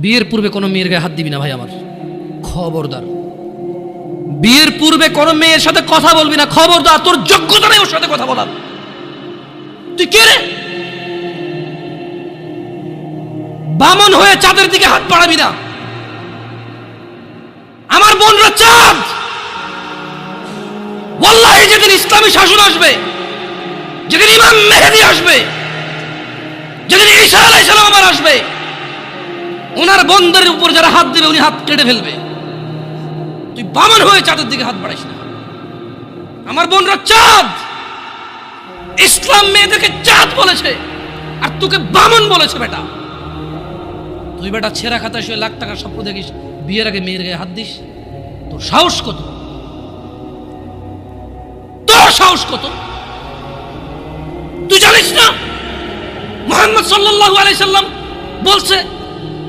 বিয়ের পূর্বে কোনো মেয়ের গায়ে হাত দিবি না ভাই আমার, খবরদার। বিয়ের পূর্বে কোনো মেয়ের সাথে কথা বলবি না, খবরদার। তোর যোগ্যতা নেই ওর সাথে কথা বলার। তুই কে রে? বামন হয়ে চাঁদের দিকে হাত বাড়াবি না। আমার বোনরা চাঁদ। ওয়াল্লাহি যেদিন ইসলামী শাসন আসবে, যেদিন ইমাম মেহেদী আসবে, যেদিন ঈসা আলাইহিস সালাম আবার আসবে, ওনার বন্ধের উপর যারা হাত দেবে উনি হাত কেটে ফেলবে। তুই বামন হয়ে চাঁদের দিকে হাত বাড়াইস না। আমার বোনরা চাঁদ। ইসলাম মেয়েদেরকে চাঁদ বলেছে আর তোকে বামন বলেছে। বেটা তুই বেটা ছেঁড়া খাতায় শুয়ে লাখ টাকার স্বপ্ন দেখিস, বিয়ের আগে মেয়ের গায়ে হাত দিস? তোর সাহস কত? তোর সাহস কত? তুই জানিস না মুহাম্মদ সাল্লাল্লাহু আলাইহি সাল্লাম বলছে